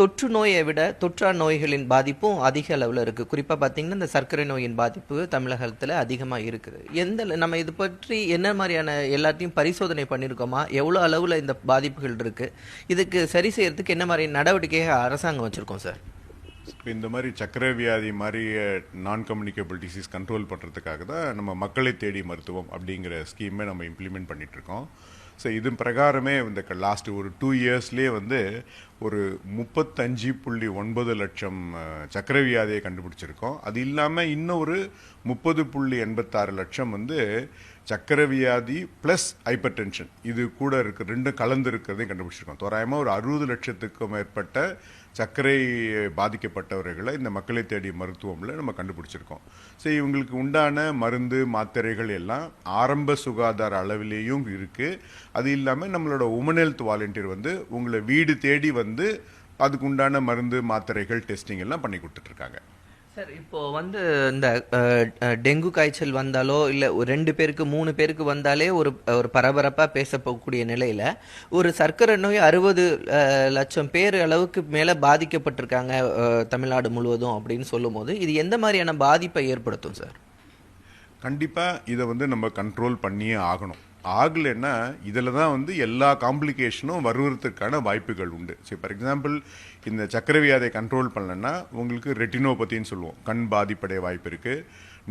தொற்று நோயை விட தொற்றா நோய்களின் பாதிப்பும் அதிக அளவில் இருக்குது. குறிப்பாக பார்த்தீங்கன்னா இந்த சர்க்கரை நோயின் பாதிப்பு தமிழகத்தில் அதிகமாக இருக்குது. நம்ம இது பற்றி என்ன மாதிரியான எல்லாத்தையும் பரிசோதனை பண்ணியிருக்கோமா, எவ்வளோ அளவில் இந்த பாதிப்புகள் இருக்குது, இதுக்கு சரி செய்யறதுக்கு என்ன மாதிரி நடவடிக்கையை அரசாங்கம் வச்சுருக்கோம் சார்? இப்போ இந்த மாதிரி சர்க்கரை வியாதி மாதிரி நான் கம்யூனிகபிள் டிசீஸ் கண்ட்ரோல் பண்ணுறதுக்காக தான் நம்ம மக்களை தேடி மருத்துவம் அப்படிங்கிற ஸ்கீமை நம்ம இம்ப்ளிமெண்ட் பண்ணிகிட்ருக்கோம். ஸோ இது பிரகாரமே இந்த லாஸ்ட் ஒரு 2 இயர்ஸ்லேயே வந்து ஒரு 35.9 லட்சம் சர்க்கரை வியாதியை கண்டுபிடிச்சிருக்கோம். அது இல்லாமல் இன்னும் ஒரு 30.86 லட்சம் வந்து சர்க்கரை வியாதி ப்ளஸ் ஹைப்பர் டென்ஷன் இது கூட இருக்கு, ரெண்டும் கலந்து இருக்கிறதையும் கண்டுபிடிச்சிருக்கோம். தோராயமாக ஒரு 60 லட்சத்துக்கும் மேற்பட்ட சர்க்கரை பாதிக்கப்பட்டவர்களை இந்த மக்களை தேடிய மருத்துவமில் நம்ம கண்டுபிடிச்சிருக்கோம். ஸோ இவங்களுக்கு உண்டான மருந்து மாத்திரைகள் எல்லாம் ஆரம்ப சுகாதார அளவிலேயும் இருக்குது. அது இல்லாமல் நம்மளோட உமன் ஹெல்த் வாலண்டியர் வந்து உங்களை வீடு தேடி வந்து அதுக்கு உண்டான மருந்து மாத்திரைகள் டெஸ்டிங் எல்லாம் பண்ணி கொடுத்துட்ருக்காங்க. சார், இப்போ வந்து இந்த டெங்கு காய்ச்சல் வந்தாலோ இல்லை ஒரு 2 பேருக்கு 3 பேருக்கு வந்தாலே ஒரு பரபரப்பாக பேசப்போகக்கூடிய நிலையில் ஒரு சர்க்கரை நோய் 60 லட்சம் பேர் அளவுக்கு மேலே பாதிக்கப்பட்டிருக்காங்க தமிழ்நாடு முழுவதும் அப்படின்னு சொல்லும் போது இது எந்த மாதிரியான பாதிப்பை ஏற்படுத்தும் சார்? கண்டிப்பாக இதை வந்து நம்ம கண்ட்ரோல் பண்ணியே ஆகணும். ஆகலைன்னா இதில் தான் வந்து எல்லா காம்ப்ளிகேஷனும் வருவதற்கான வாய்ப்புகள் உண்டு. சரி, ஃபார் எக்ஸாம்பிள் இந்த சர்க்கரை வியாதியை கண்ட்ரோல் பண்ணலன்னா உங்களுக்கு ரெட்டினோபதின்னு சொல்லுவோம், கண் பாதிப்படைய வாய்ப்பு இருக்குது.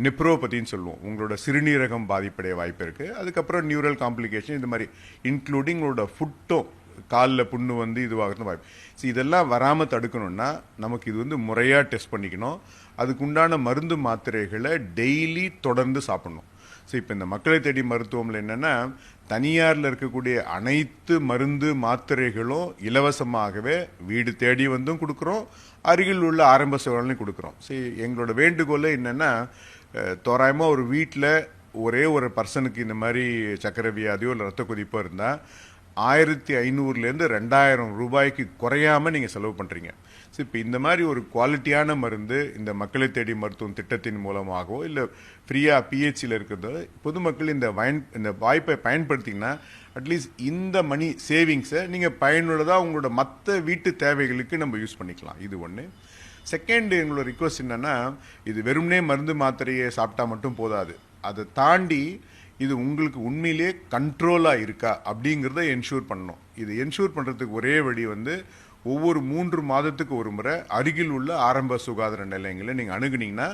நிப்ரோபதின்னு சொல்லுவோம், உங்களோட சிறுநீரகம் பாதிப்படைய வாய்ப்பு இருக்குது. அதுக்கப்புறம் நியூரல் காம்ப்ளிகேஷன் இது மாதிரி இன்க்ளூடிங் உங்களோட ஃபுட்டும் காலில் புண்ணு வந்து இதுவாகிறது வாய்ப்பு. ஸோ இதெல்லாம் வராமல் தடுக்கணும்னா நமக்கு இது வந்து முறையாக டெஸ்ட் பண்ணிக்கணும். அதுக்குண்டான மருந்து மாத்திரைகளை டெய்லி தொடர்ந்து சாப்பிடணும். ஸோ இப்போ இந்த மக்களை தேடி மருத்துவமில் என்னென்னா தனியாரில் இருக்கக்கூடிய அனைத்து மருந்து மாத்திரைகளும் இலவசமாகவே வீடு தேடி வந்தும் கொடுக்குறோம், அருகில் உள்ள ஆரம்ப சேவைகளையும் கொடுக்குறோம். சரி, எங்களோட வேண்டுகோள் என்னென்னா தோராயமாக ஒரு வீட்டில் ஒரே ஒரு பர்சனுக்கு இந்த மாதிரி சர்க்கரை வியாதியோ இல்லை ரத்த கொதிப்போ இருந்தால் 1500லேருந்து 2000 ரூபாய்க்கு குறையாமல் நீங்கள் செலவு பண்ணுறீங்க. ஸோ இப்போ இந்த மாதிரி ஒரு குவாலிட்டியான மருந்து இந்த மக்களை தேடி மருத்துவம் திட்டத்தின் மூலமாகவோ இல்லை ஃப்ரீயாக பிஹெச்சியில் இருக்கிறதோ பொதுமக்கள் இந்த வாய்ப்பை பயன்படுத்திங்கன்னா அட்லீஸ்ட் இந்த மணி சேவிங்ஸை நீங்கள் பயனுள்ளதாக உங்களோட மற்ற வீட்டு தேவைகளுக்கு நம்ம யூஸ் பண்ணிக்கலாம். இது ஒன்று. செகண்ட், எங்களோட ரிக்வஸ்ட் என்னென்னா இது வெறும்னே மருந்து மாத்திரையை சாப்பிட்டா மட்டும் போதாது, அதை தாண்டி இது உங்களுக்கு உண்மையிலே கண்ட்ரோலாக இருக்கா அப்படிங்கிறத என்ஷூர் பண்ணணும். இது என்ஷூர் பண்ணுறதுக்கு ஒரே வழி வந்து ஒவ்வொரு 3 மாதத்துக்கு ஒரு முறை அருகில் உள்ள ஆரம்ப சுகாதார நிலையங்களை நீங்கள் அணுகுனீங்கன்னா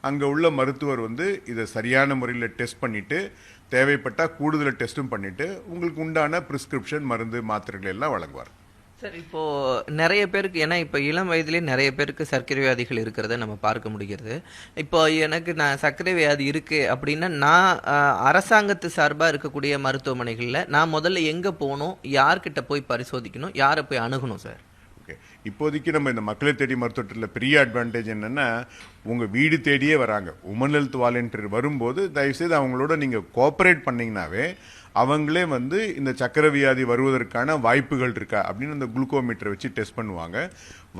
அங்கே உள்ள மருத்துவர் வந்து இதை சரியான முறையில் டெஸ்ட் பண்ணிவிட்டு தேவைப்பட்டால் கூடுதல் டெஸ்ட்டும் பண்ணிவிட்டு உங்களுக்கு உண்டான ப்ரிஸ்கிரிப்ஷன் மருந்து மாத்திரைகள் எல்லாம் வழங்குவார். சார், இப்போது நிறைய பேருக்கு, ஏன்னா இப்போ இளம் வயதிலே நிறைய பேருக்கு சர்க்கரை வியாதிகள் இருக்கிறத நம்ம பார்க்க முடிகிறது. இப்போ நான் சர்க்கரை வியாதி இருக்குது அப்படின்னா நான் அரசாங்கத்து சார்பாக இருக்கக்கூடிய மருத்துவமனைகளில் நான் முதல்ல எங்கே போகணும், யார்கிட்ட போய் பரிசோதிக்கணும், யாரை போய் அணுகணும் சார்? ஓகே, இப்போதைக்கு நம்ம இந்த மக்களை தேடி மருத்துவத்தில் பெரிய அட்வான்டேஜ் என்னென்னா உங்கள் வீடு தேடியே வராங்க. உமன் ஹெல்த் வாலண்டியர் வரும்போது தயவுசெய்து அவங்களோட நீங்கள் கோஆப்ரேட் பண்ணிங்கனாவே அவங்களே வந்து இந்த சர்க்கரை வியாதி வருவதற்கான வாய்ப்புகள் இருக்கா அப்படின்னு அந்த குளுக்கோமீட்டரை வச்சு டெஸ்ட் பண்ணுவாங்க.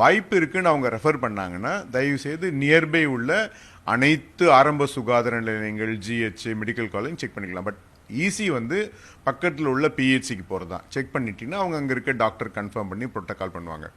வாய்ப்பு இருக்குன்னு அவங்க ரெஃபர் பண்ணாங்கன்னா தயவுசெய்து நியர்பை உள்ள அனைத்து ஆரம்ப சுகாதார நிலையங்கள், ஜிஹெச், மெடிக்கல் காலேஜ் செக் பண்ணிக்கலாம். பட் ஈஸி வந்து பக்கத்தில் உள்ள பிஹெச்சிக்கு போகிறது தான். செக் பண்ணிட்டீங்கன்னா அவங்க அங்கே இருக்க டாக்டர் கன்ஃபார்ம் பண்ணி ப்ரோட்டோகால் பண்ணுவாங்க.